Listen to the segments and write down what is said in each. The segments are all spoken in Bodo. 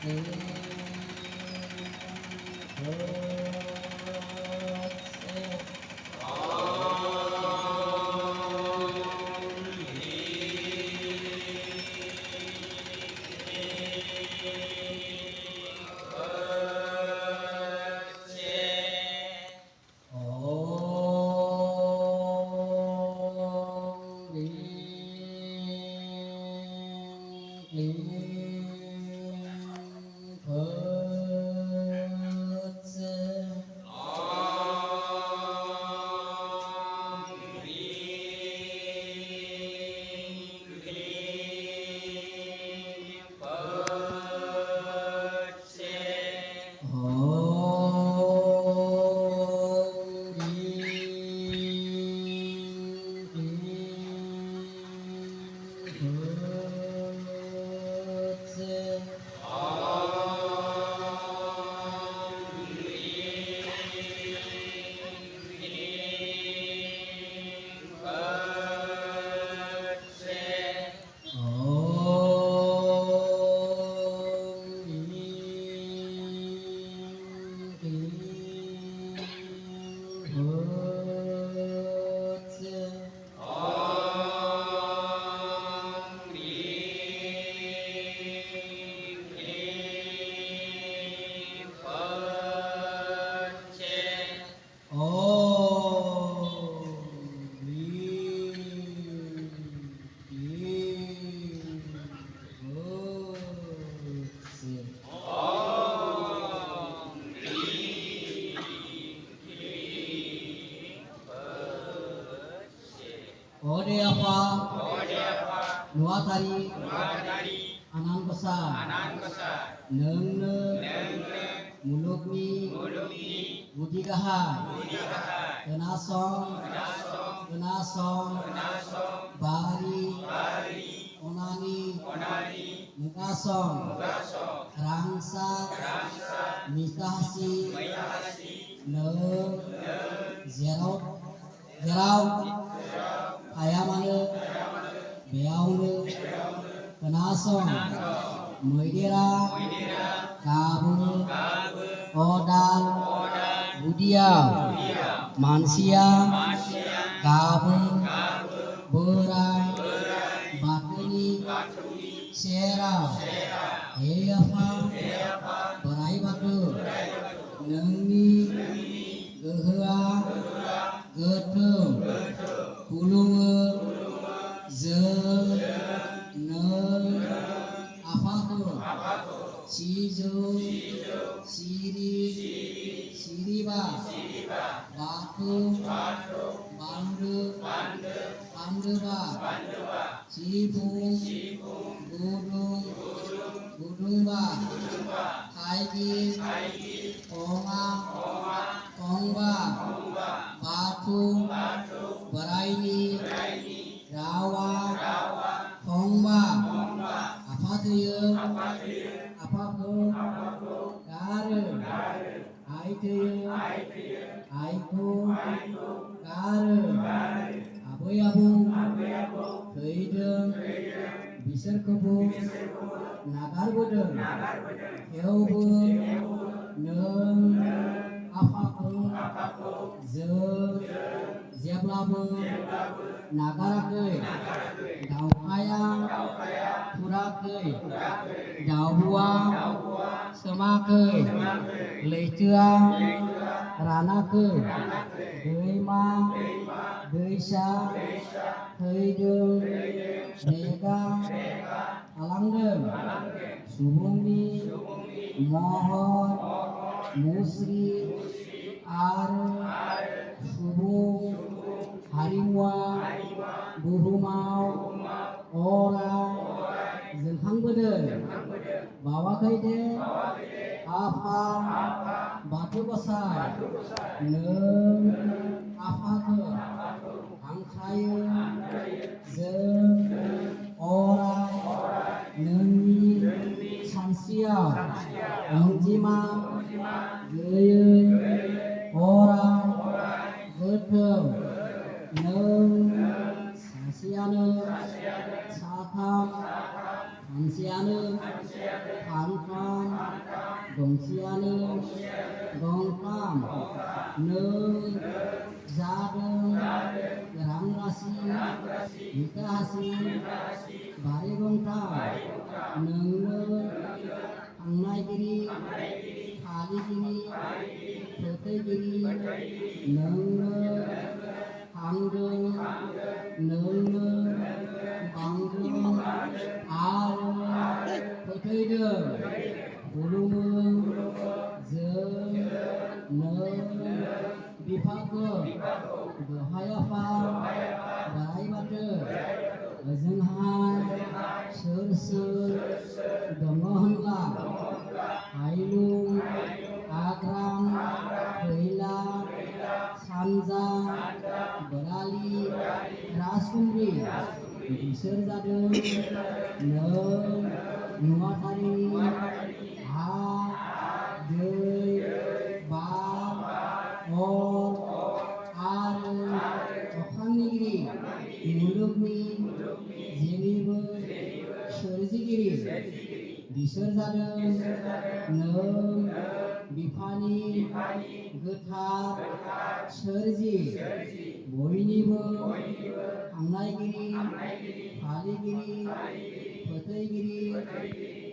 Ode apa? Nuatari anan besar neng mulukni budi gahai kenasong bari onani mukasong rangsa mitahsi neng jerau ayamane beaune kenasong moidera kabu odal budia mansia kabu berai batuni sera apa berai batu nengi gehua gedung kulunge ze neng apaku sijo siriba batu bandeba cibung gudungba kaigi ongba batu baraini rawa ongba apa tuh apaku kare aiku kare abu keideng bisar kebu nagar bodeng heubu neng apaku jeblabu nagarake dau ayang purake dau buang semake lecuang ranake deima deisa heideng dega alangdeng subungni mohon musri are subung harimwa buhumau orang jenghang bede bawa kaide apa batu besar neng apa ke angkaya jeng orang nengi sansia ongjima geye orang gedeng neng sasiane satam फांसेयानो फांथाम गंसेयानो गंथाम नों जादों रां राशि बिखा हासि बारि गंथाम नोंनो थांनायगिरि फालिगिरि फोथैगिरि नोंनो थांदों नोंनो बांदों आरो फोथैदों खुलुमो जों नों बिफाखौ दहाय आफा बोराइ बाथौ ओजोंहाय सोर सोर दङ होनब्ला हायलुं आग्रां खैला सानजा बोरालि राजखुंग्रि बिसोर जादों नों नुवाथारि हा दै बार अर आरो अख्रांनिगिरि मुलुगनि जेनिबो सोरजिगिरि बिसोर जादों नों बिफानि गोथार सोरजि बयनिबो थांनायगिरि फालिगिरि फोथैगिरि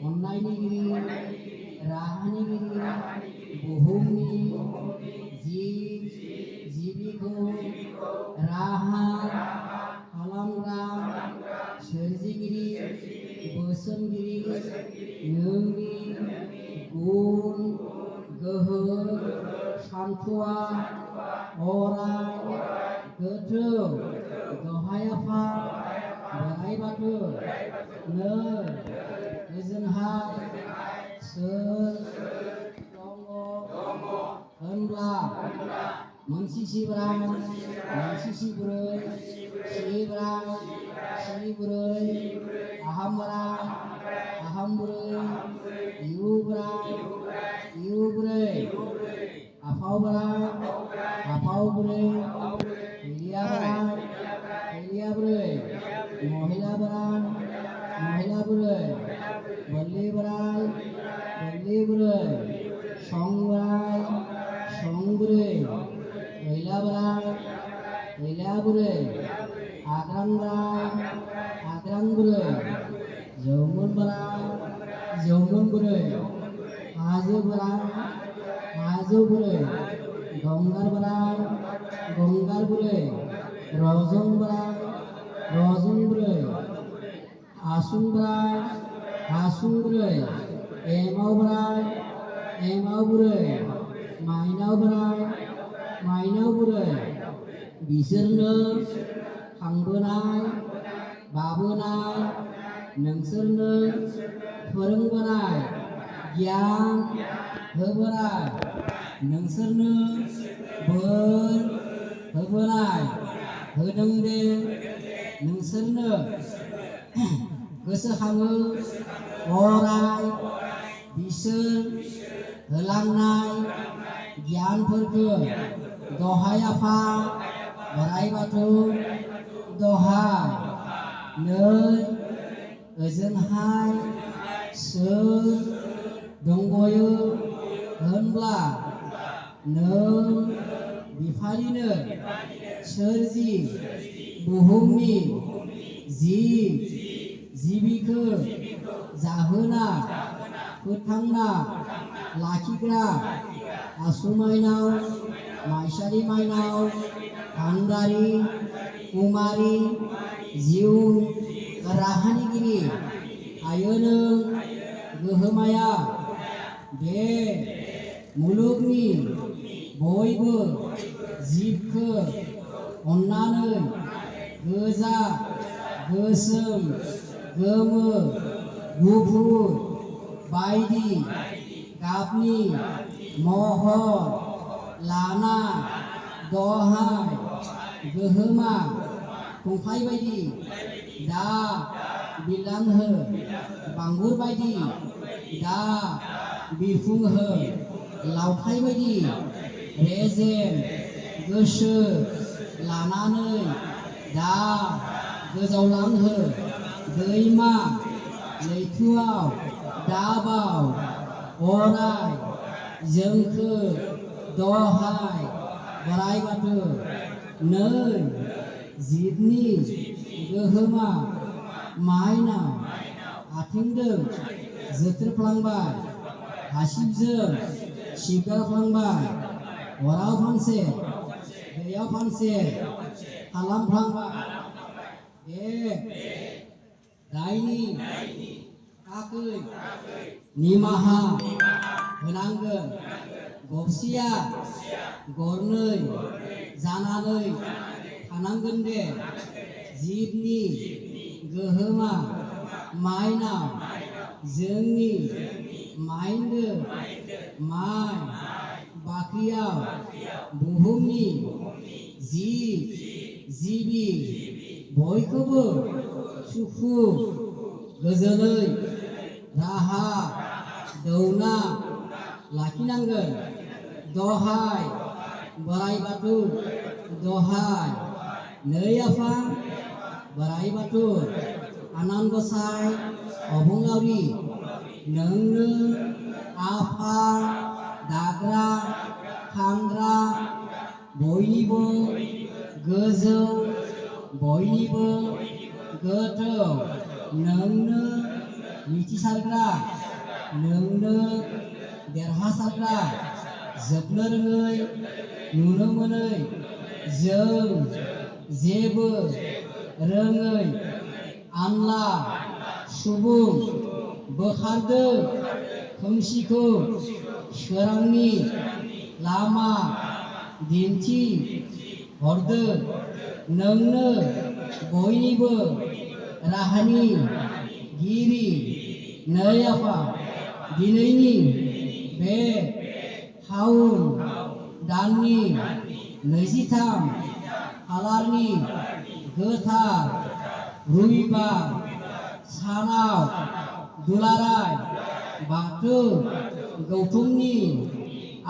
अननायनिगिरि राहानिगिरि बुहुमनि जिब जिबिखौ राहा खालामग्रा सोरजिगिरि बोसोनगिरि नोंनि गुन गोहो सान्थौआ अराय गोथौ दहाय आफा बोराइ बाथौ नों ओजोंहाय सोर दङ होनब्ला मोनसि सिब्राय मोनसि सिब्रै सिब्राय सिब्रै आहाम बुरै इउ बुरै आफाव बुरै हेलिया बुरै महिला बुरै बल्ली बुरै सं बुरै खैला बुरै आग्रां बुरै जौमोन बुरै हाजो बुरै गंगार बुरै रजन बुरै आसुं बुरै एमाव बुरै माइनाव बुरै बिसोरनो थांबोनाय बाबोनाय नोंसोरनो फोरोंबोनाय गियान होबोनाय नोंसोरनो बोर होबोनाय होदों दे नोंसोरनो गोसोखाङो अराय बिसोर होलांनाय गियानफोरखौ दहाय आफा बोराइ बाथौ दहाय नै ओजोंहाय सोर दंबयो होनब्ला नों बिफानिनो सोरजि बुहुमनि जिब जिबिखौ जाहोना फोथांना लाखिग्रा आसु माइनाव माइसालि माइनाव भान्दारि कुमारि जिउ राहानिगिरि आयो नों गोहोमाया बे मुलुगनि बयबो जिबखौ अन्नानै गोजा गोसोम गोमो गुफुर बायदि गाबनि महर लाना दहाय गोहोमा खुंथाय बायदि दा बिलांहो बांगुर बायदि दा बिरफुंहो लावथाय बायदि रेजें गोसो लानानै दा गोजावलांहो दैमा लैथोआव दाबाव अराय जोंखो दहाय बोराइ बाथौ नै जिबनि गोहोमा माइनाव आथिंजों जोथ्रोफ्लांबाय हासिबजों सिबगारफ्लांबाय अराव फानसे दैयाव फानसे खालामफ्लांबाय बे दायनि थाखै निमाहा होनांगोन गरसेया गरनै जानानै थानांगोन दे जिबनि गोहोमा माइनाव जोंनि माइन्दो माइ बाख्रियाव बुहुमनि जिब जिबि बयखौबो सुखु गोजोनै राहा दौना लाखिनांगोन दहाय बोराइ बाथौ दहाय नै आफा बोराइ बाथौ आनान गसाइ अबंलावरि नोंनो आफा दाग्रा खांग्रा बयनिबो गोजौ बयनिबो गोथौ नोंनो मिथिसारग्रा नोंनो देरहासारग्रा जोबनो रोङै नुनो मोनै जों जेबो रोङै आनला सुबुं बोखारदों खोमसिखौ सोरांनि लामा दिन्थि हरदों नोंनो बयनिबो राहानि गिरि नै आफा दिनैनि बे हाउन दाननि 23 खालारनि गोथार रबिबार सानाव दुलाराय बाथौ गौथुमनि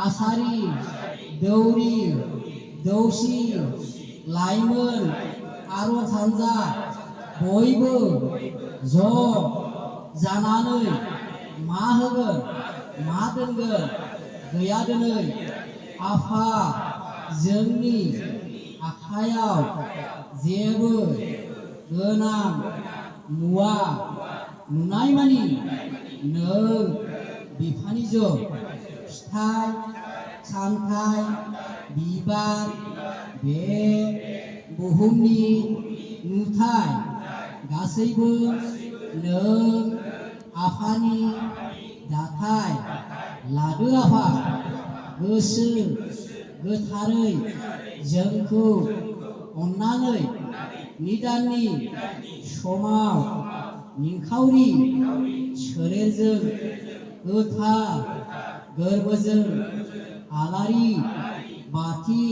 आसारि दौरि दौसि लाइमोन आरज हानजा बयबो ज' जानानै मा होगोन मा दोनगोन गैया दिनै आफा जोंनि आखायाव जेबो गोनां मुवा नुनाय मानि नों बिफानिजों फिथाइ सामथाइ बिबार बे बुहुमनि नुथाय गासैबो नों आफानि दाथाय लादो आफा गोसो गोथारै जोंखौ अन्नानै निदाननि समाव निखावरि सोलेरजों गोथार गोरबोजों आलारि बाथि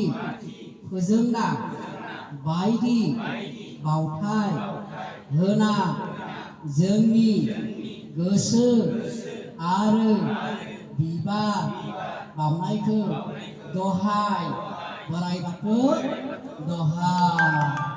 फोजोंना बायदि बावथाय होना जोंनि गोसो आरो बिबार बावनायखौ दहाय बोराइ बाथौ दहाय